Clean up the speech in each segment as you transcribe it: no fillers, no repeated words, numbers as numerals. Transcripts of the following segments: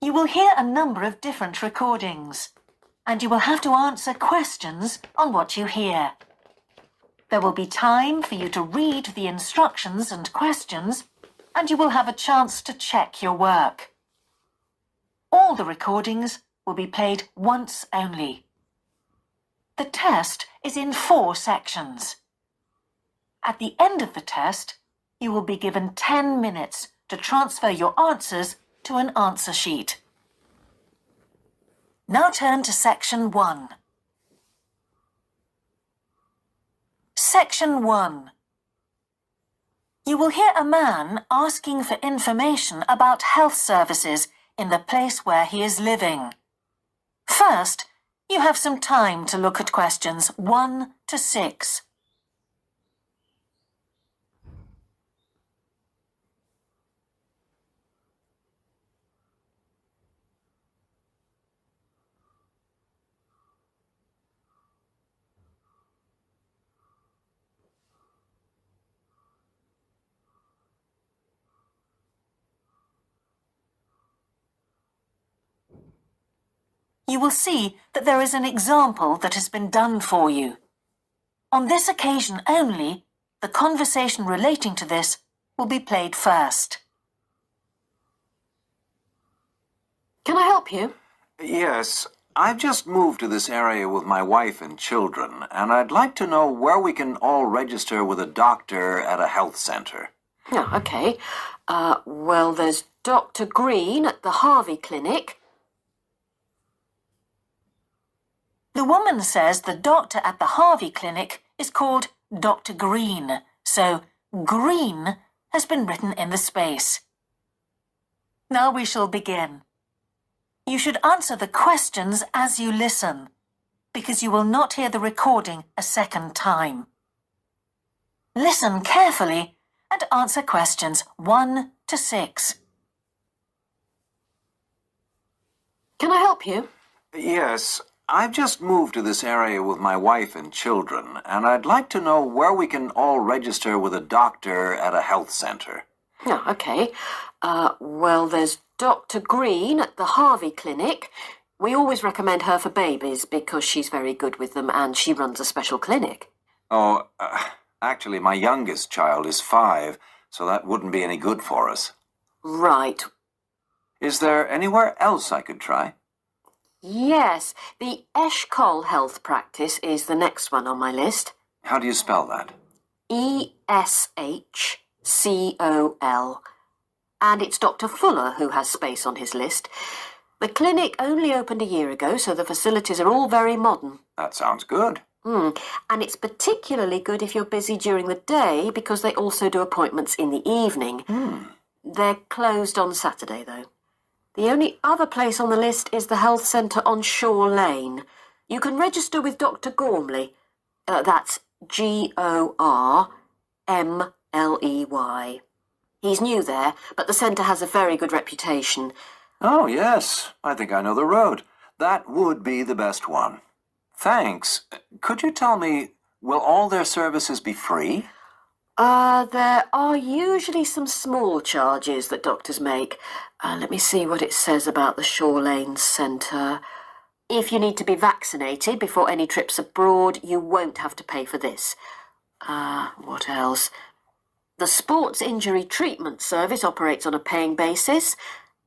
You will hear a number of different recordings, and you will have to answer questions on what you hear. There will be time for you to read the instructions and questions, and you will have a chance to check your work. All the recordings will be played once only. The test is in 4 sections. At the end of the test, you will be given 10 minutes to transfer your answers to an answer sheet. Now turn to Section 1. Section 1. You will hear a man asking for information about health services in the place where he is living. First, you have some time to look at questions 1 to 6. You will see that there is an example that has been done for you. On this occasion only, the conversation relating to this will be played first. Can I help you? Yes, I've just moved to this area with my wife and children, and I'd like to know where we can all register with a doctor at a health center. Oh, okay. Well, there's Dr. Green at the Harvey Clinic. The woman says the doctor at the Harvey Clinic is called Dr. Green, so Green has been written in the space. Now we shall begin. You should answer the questions as you listen, because you will not hear the recording a second time. Listen carefully and answer questions 1 to 6. Can I help you? Yes, I've just moved to this area with my wife and children, and I'd like to know where we can all register with a doctor at a health center. Oh, okay. Well, there's Dr. Green at the Harvey Clinic. We always recommend her for babies because she's very good with them and she runs a special clinic. Oh, actually, my youngest child is 5, so that wouldn't be any good for us. Right. Is there anywhere else I could try? Yes, the Eshcol Health Practice is the next one on my list. How do you spell that? Eshcol. And it's Dr. Fuller who has space on his list. The clinic only opened a year ago, so the facilities are all very modern. That sounds good. And it's particularly good if you're busy during the day because they also do appointments in the evening. They're closed on Saturday, though. The only other place on the list is the health centre on Shore Lane. You can register with Dr. Gormley. That's Gormley. He's new there, but the centre has a very good reputation. Oh, yes. I think I know the road. That would be the best one. Thanks. Could you tell me, will all their services be free? There are usually some small charges that doctors make. Let me see what it says about the Shore Lane Centre. If you need to be vaccinated before any trips abroad, you won't have to pay for this. What else? The Sports Injury Treatment Service operates on a paying basis,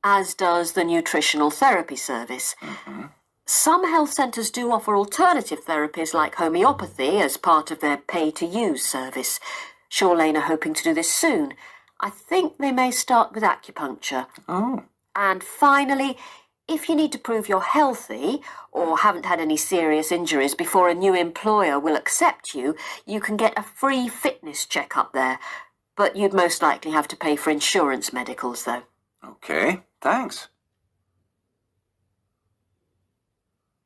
as does the Nutritional Therapy Service. Some health centres do offer alternative therapies like homeopathy as part of their pay-to-use service. Shore Lane are hoping to do this soon. I think they may start with acupuncture. Oh. And finally, if you need to prove you're healthy or haven't had any serious injuries before a new employer will accept you, you can get a free fitness check-up there. But you'd most likely have to pay for insurance medicals, though. Okay, thanks.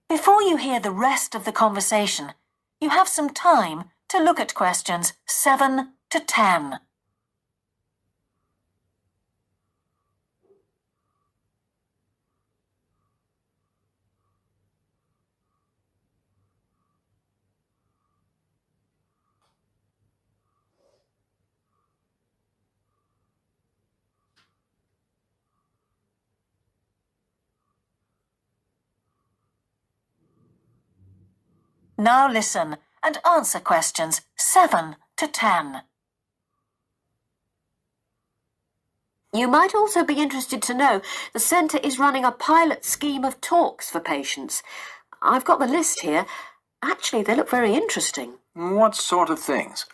Before you hear the rest of the conversation, you have some time to look at questions 7 to 10. Now listen and answer questions 7 to 10. You might also be interested to know the centre is running a pilot scheme of talks for patients. I've got the list here. Actually, they look very interesting. What sort of things?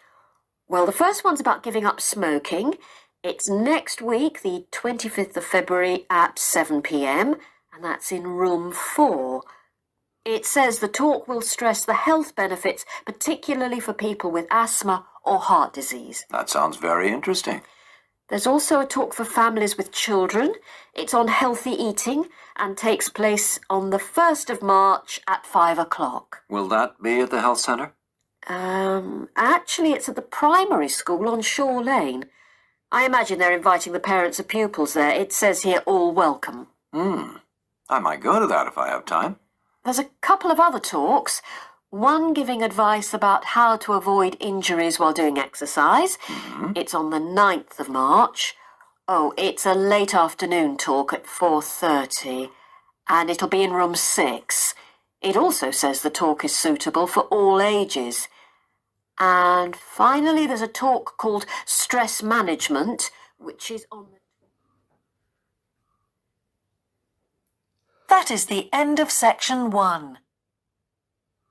Well, the first one's about giving up smoking. It's next week, the 25th of February at 7 p.m, and that's in room 4. It says the talk will stress the health benefits, particularly for people with asthma or heart disease. That sounds very interesting. There's also a talk for families with children. It's on healthy eating and takes place on the 1st of March at 5 o'clock. Will that be at the health centre? Actually, it's at the primary school on Shore Lane. I imagine they're inviting the parents of pupils there. It says here, all welcome. I might go to that if I have time. There's a couple of other talks. One giving advice about how to avoid injuries while doing exercise. It's on the 9th of March. Oh, it's a late afternoon talk at 4:30, and it'll be in room 6. It also says the talk is suitable for all ages. And finally, there's a talk called Stress Management, which is on the... That is the end of section 1.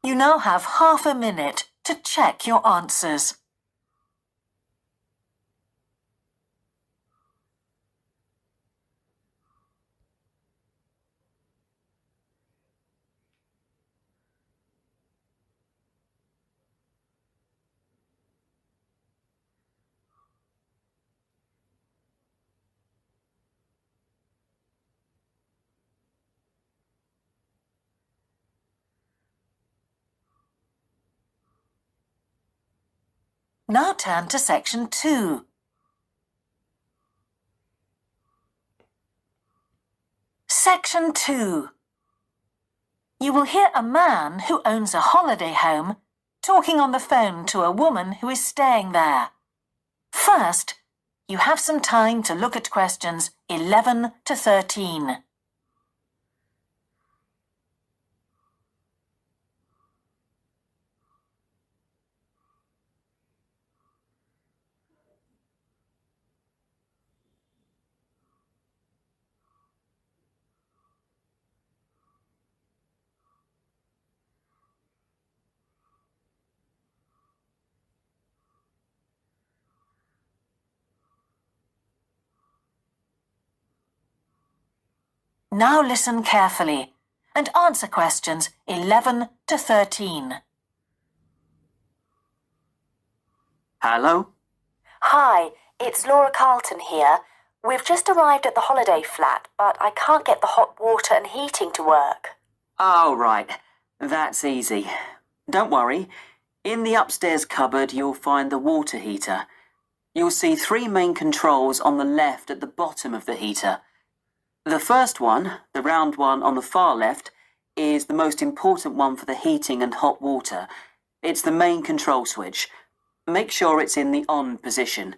You now have half a minute to check your answers. Now turn to section 2. Section 2. You will hear a man who owns a holiday home talking on the phone to a woman who is staying there. First, you have some time to look at questions 11 to 13. Now listen carefully and answer questions 11 to 13. Hello? Hi, it's Laura Carlton here. We've just arrived at the holiday flat, but I can't get the hot water and heating to work. Oh, right. That's easy. Don't worry. In the upstairs cupboard, you'll find the water heater. You'll see 3 main controls on the left at the bottom of the heater. The first one, the round one on the far left, is the most important one for the heating and hot water. It's the main control switch. Make sure it's in the on position.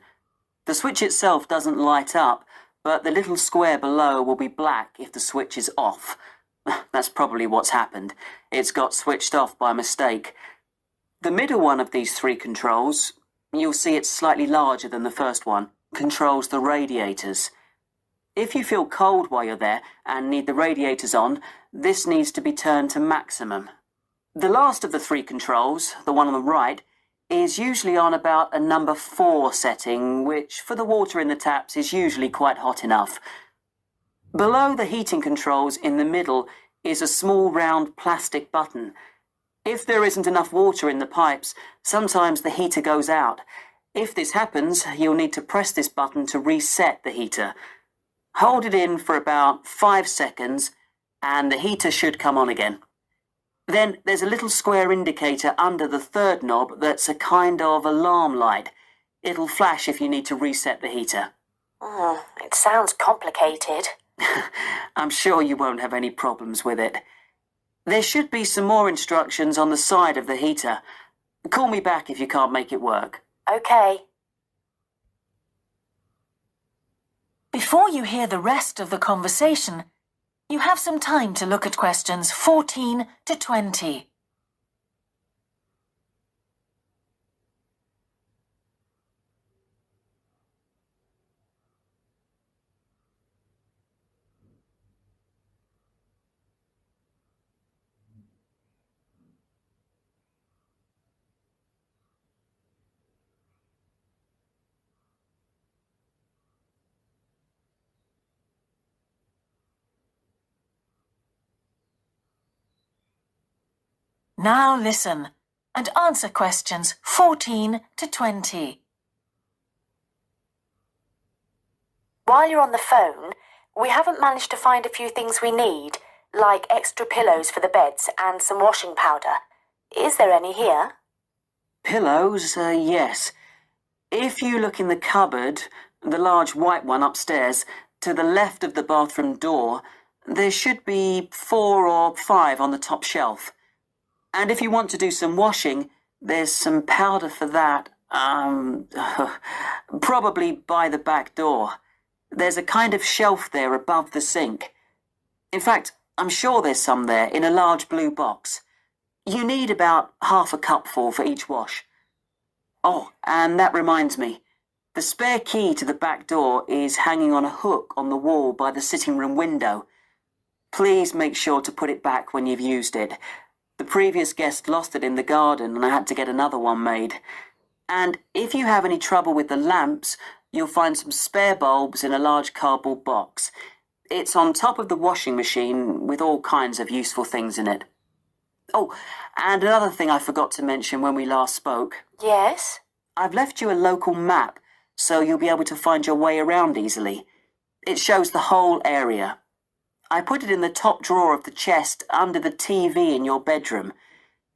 The switch itself doesn't light up, but the little square below will be black if the switch is off. That's probably what's happened. It's got switched off by mistake. The middle one of these 3 controls, you'll see it's slightly larger than the first one, controls the radiators. If you feel cold while you're there and need the radiators on, this needs to be turned to maximum. The last of the 3 controls, the one on the right, is usually on about a number 4 setting, which for the water in the taps is usually quite hot enough. Below the heating controls in the middle is a small round plastic button. If there isn't enough water in the pipes, sometimes the heater goes out. If this happens, you'll need to press this button to reset the heater. Hold it in for about 5 seconds and the heater should come on again. Then there's a little square indicator under the 3rd knob that's a kind of alarm light. It'll flash if you need to reset the heater. It sounds complicated. I'm sure you won't have any problems with it. There should be some more instructions on the side of the heater. Call me back if you can't make it work. Okay. Before you hear the rest of the conversation, you have some time to look at questions 14 to 20. Now listen and answer questions 14 to 20. While you're on the phone, we haven't managed to find a few things we need, like extra pillows for the beds and some washing powder. Is there any here? Pillows, yes. If you look in the cupboard, the large white one upstairs, to the left of the bathroom door, there should be 4 or 5 on the top shelf. And if you want to do some washing, there's some powder for that, probably by the back door. There's a kind of shelf there above the sink. In fact, I'm sure there's some there in a large blue box. You need about half a cupful for each wash. Oh, and that reminds me. The spare key to the back door is hanging on a hook on the wall by the sitting room window. Please make sure to put it back when you've used it. The previous guest lost it in the garden and I had to get another one made. And if you have any trouble with the lamps, you'll find some spare bulbs in a large cardboard box. It's on top of the washing machine with all kinds of useful things in it. Oh, and another thing I forgot to mention when we last spoke. Yes? I've left you a local map, so you'll be able to find your way around easily. It shows the whole area. I put it in the top drawer of the chest under the TV in your bedroom.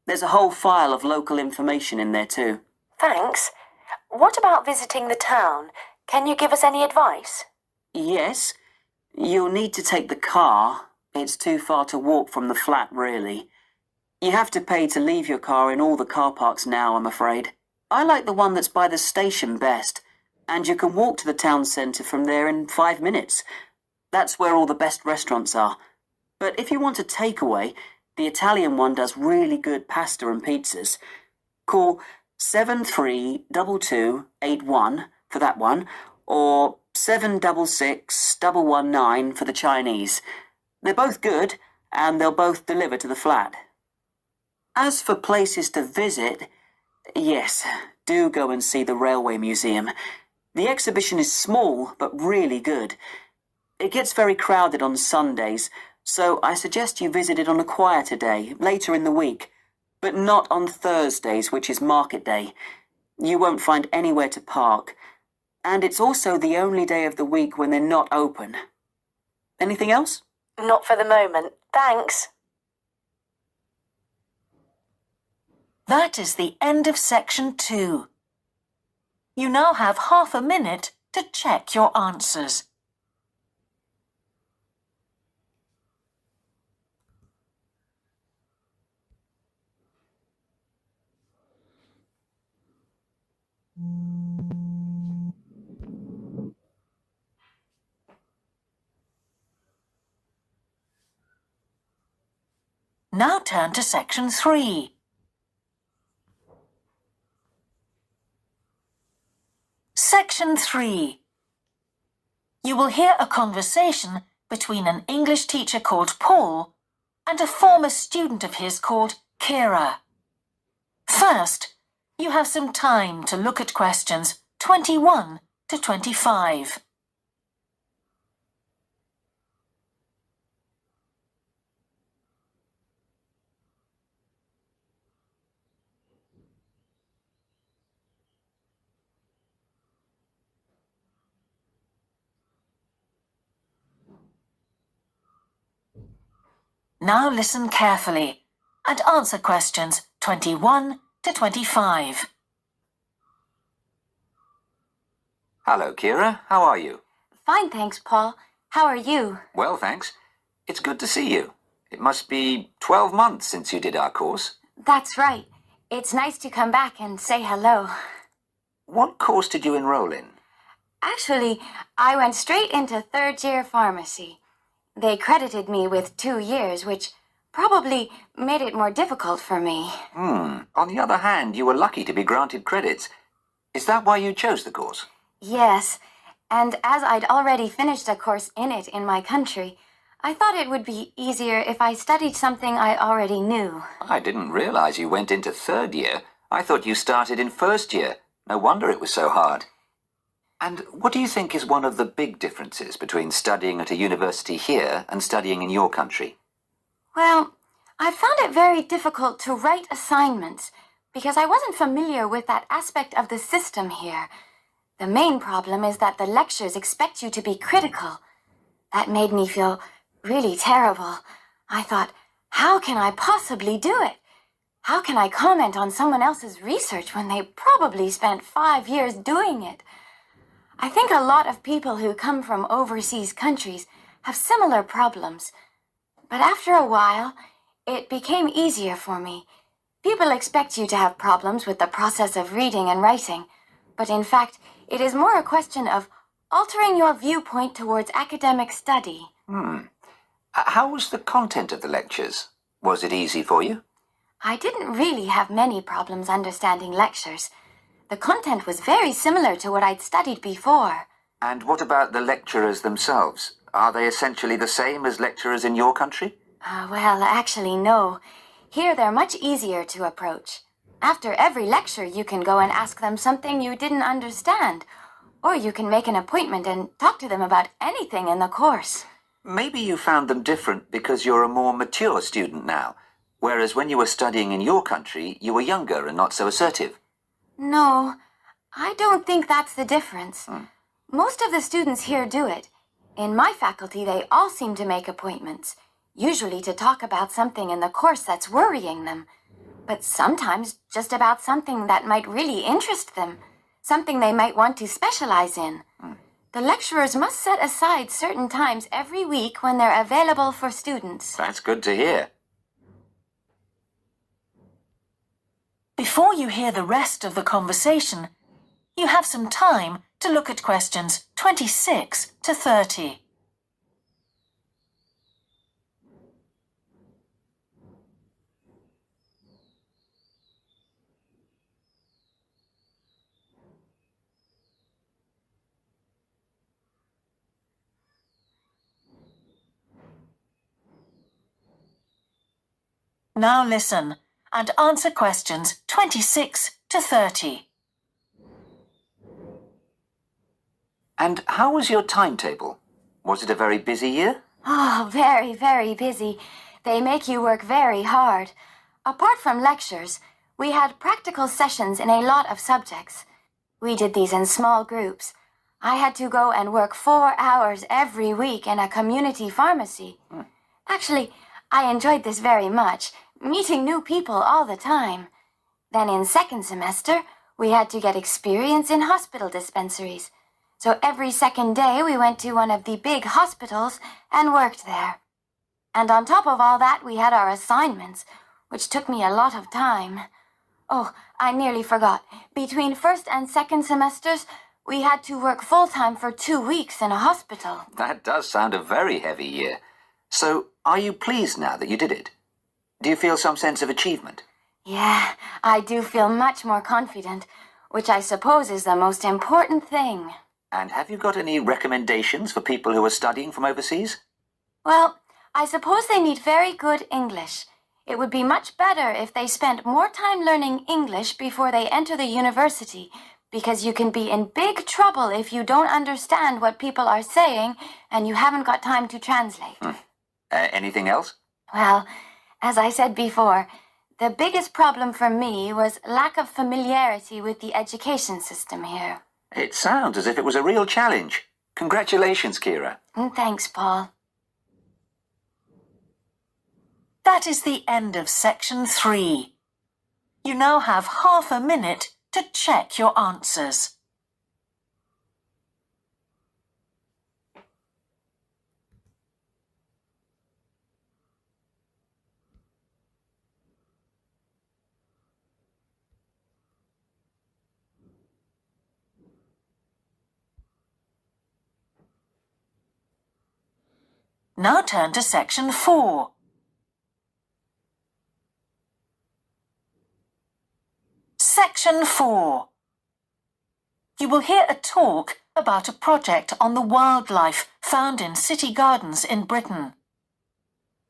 There's a whole file of local information in there too. Thanks. What about visiting the town? Can you give us any advice? Yes. You'll need to take the car. It's too far to walk from the flat, really. You have to pay to leave your car in all the car parks now, I'm afraid. I like the one that's by the station best, and you can walk to the town centre from there in 5 minutes. That's where all the best restaurants are. But if you want a takeaway, the Italian one does really good pasta and pizzas. Call 732281 for that one, or 766119 for the Chinese. They're both good, and they'll both deliver to the flat. As for places to visit, yes, do go and see the Railway Museum. The exhibition is small, but really good. It gets very crowded on Sundays, so I suggest you visit it on a quieter day, later in the week, but not on Thursdays, which is market day. You won't find anywhere to park, and it's also the only day of the week when they're not open. Anything else? Not for the moment. Thanks. That is the end of section 2. You now have half a minute to check your answers. Now turn to section 3. Section 3. You will hear a conversation between an English teacher called Paul and a former student of his called Kira. First, you have some time to look at questions 21 to 25. Now listen carefully and answer questions 21 to 25. Hello, Kira. How are you? Fine, thanks, Paul. How are you? Well, thanks. It's good to see you. It must be 12 months since you did our course. That's right. It's nice to come back and say hello. What course did you enroll in? Actually, I went straight into third-year pharmacy. They credited me with 2 years, which probably made it more difficult for me. On the other hand, you were lucky to be granted credits. Is that why you chose the course? Yes, and as I'd already finished a course in it in my country, I thought it would be easier if I studied something I already knew. I didn't realize you went into third year. I thought you started in first year. No wonder it was so hard. And what do you think is one of the big differences between studying at a university here and studying in your country? Well, I found it very difficult to write assignments because I wasn't familiar with that aspect of the system here. The main problem is that the lectures expect you to be critical. That made me feel really terrible. I thought, how can I possibly do it? How can I comment on someone else's research when they probably spent 5 years doing it? I think a lot of people who come from overseas countries have similar problems. But after a while, it became easier for me. People expect you to have problems with the process of reading and writing, but in fact, it is more a question of altering your viewpoint towards academic study. How was the content of the lectures? Was it easy for you? I didn't really have many problems understanding lectures. The content was very similar to what I'd studied before. And what about the lecturers themselves? Are they essentially the same as lecturers in your country? Well, actually, no. Here they're much easier to approach. After every lecture, you can go and ask them something you didn't understand. Or you can make an appointment and talk to them about anything in the course. Maybe you found them different because you're a more mature student now, whereas when you were studying in your country, you were younger and not so assertive. No, I don't think that's the difference. Most of the students here do it. In my faculty, they all seem to make appointments, usually to talk about something in the course that's worrying them, but sometimes just about something that might really interest them, something they might want to specialize in. The lecturers must set aside certain times every week when they're available for students. That's good to hear. Before you hear the rest of the conversation, you have some time to look at questions 26 to 30. Now listen and answer questions 26 to 30. And how was your timetable? Was it a very busy year? Oh, very, very busy. They make you work very hard. Apart from lectures, we had practical sessions in a lot of subjects. We did these in small groups. I had to go and work 4 hours every week in a community pharmacy. Actually, I enjoyed this very much, meeting new people all the time. Then in second semester, we had to get experience in hospital dispensaries. So every second day we went to one of the big hospitals and worked there. And on top of all that, we had our assignments, which took me a lot of time. Oh, I nearly forgot. Between first and second semesters, we had to work full-time for 2 weeks in a hospital. That does sound a very heavy year. So, are you pleased now that you did it? Do you feel some sense of achievement? Yeah, I do feel much more confident, which I suppose is the most important thing. And have you got any recommendations for people who are studying from overseas? Well, I suppose they need very good English. It would be much better if they spent more time learning English before they enter the university, because you can be in big trouble if you don't understand what people are saying and you haven't got time to translate. Anything else? Well, as I said before, the biggest problem for me was lack of familiarity with the education system here. It sounds as if it was a real challenge. Congratulations, Kira. Thanks, Paul. That is the end of section 3. You now have half a minute to check your answers. Now turn to section 4. Section 4. You will hear a talk about a project on the wildlife found in city gardens in Britain.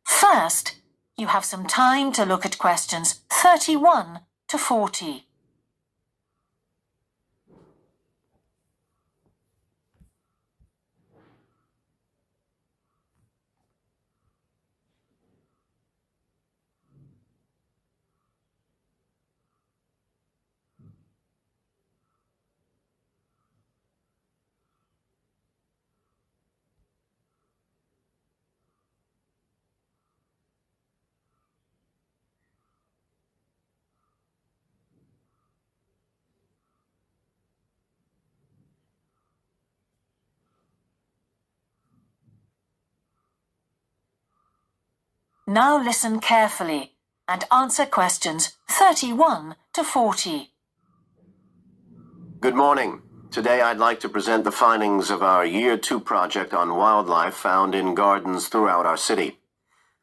First, you have some time to look at questions 31 to 40. Now listen carefully and answer questions 31 to 40. Good morning. Today I'd like to present the findings of our Year 2 project on wildlife found in gardens throughout our city.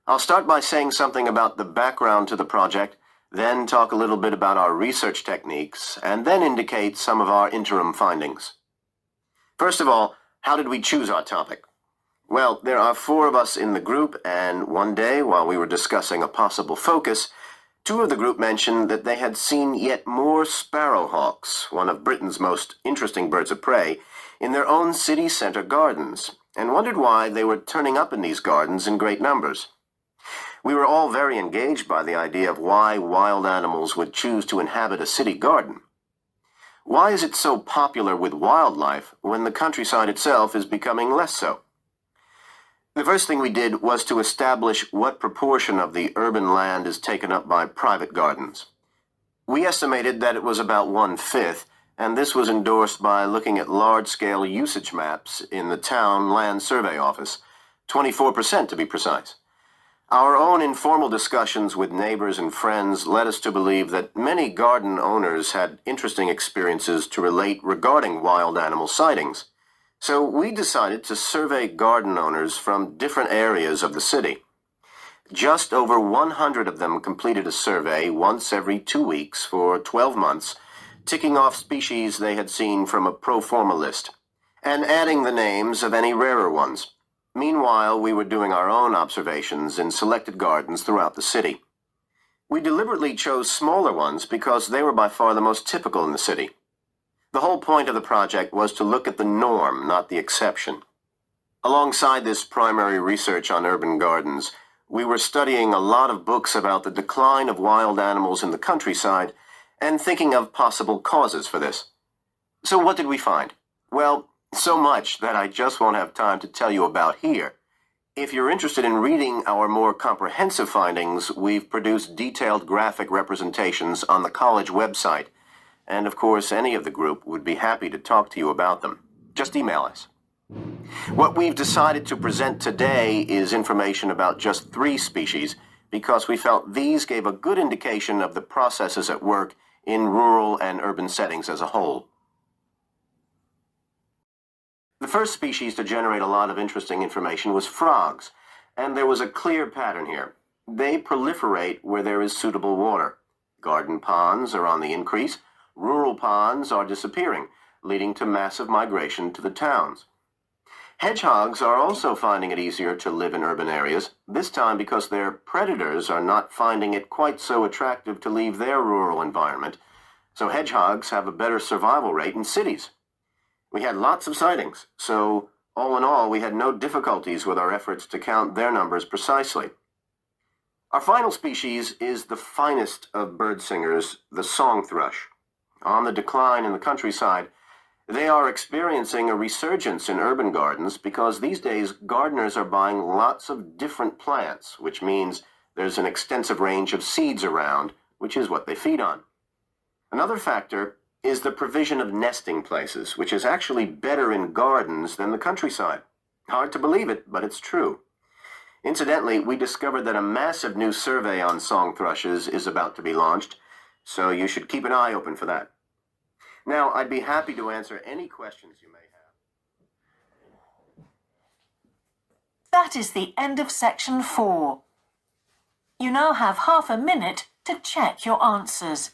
I'll start by saying something about the background to the project, then talk a little bit about our research techniques, and then indicate some of our interim findings. First of all, how did we choose our topic? Well, there are 4 of us in the group, and one day, while we were discussing a possible focus, 2 of the group mentioned that they had seen yet more sparrowhawks, one of Britain's most interesting birds of prey, in their own city centre gardens, and wondered why they were turning up in these gardens in great numbers. We were all very engaged by the idea of why wild animals would choose to inhabit a city garden. Why is it so popular with wildlife when the countryside itself is becoming less so? The first thing we did was to establish what proportion of the urban land is taken up by private gardens. We estimated that it was about 1/5, and this was endorsed by looking at large-scale usage maps in the town land survey office, 24% to be precise. Our own informal discussions with neighbors and friends led us to believe that many garden owners had interesting experiences to relate regarding wild animal sightings. So we decided to survey garden owners from different areas of the city. Just over 100 of them completed a survey once every 2 weeks for 12 months, ticking off species they had seen from a pro forma list, and adding the names of any rarer ones. Meanwhile, we were doing our own observations in selected gardens throughout the city. We deliberately chose smaller ones because they were by far the most typical in the city. The whole point of the project was to look at the norm, not the exception. Alongside this primary research on urban gardens, we were studying a lot of books about the decline of wild animals in the countryside and thinking of possible causes for this. So what did we find? Well, so much that I just won't have time to tell you about here. If you're interested in reading our more comprehensive findings, we've produced detailed graphic representations on the college website. And of course, any of the group would be happy to talk to you about them. Just email us. What we've decided to present today is information about just 3 species because we felt these gave a good indication of the processes at work in rural and urban settings as a whole. The first species to generate a lot of interesting information was frogs, and there was a clear pattern here. They proliferate where there is suitable water. Garden ponds are on the increase, rural ponds are disappearing, leading to massive migration to the towns. Hedgehogs are also finding it easier to live in urban areas, this time because their predators are not finding it quite so attractive to leave their rural environment, so hedgehogs have a better survival rate in cities. We had lots of sightings, so all in all, we had no difficulties with our efforts to count their numbers precisely. Our final species is the finest of bird singers, the song thrush. On the decline in the countryside, they are experiencing a resurgence in urban gardens because these days gardeners are buying lots of different plants, which means there's an extensive range of seeds around, which is what they feed on. Another factor is the provision of nesting places, which is actually better in gardens than the countryside. Hard to believe it, but it's true. Incidentally, we discovered that a massive new survey on song thrushes is about to be launched, so you should keep an eye open for that. Now, I'd be happy to answer any questions you may have. That is the end of section 4. You now have half a minute to check your answers.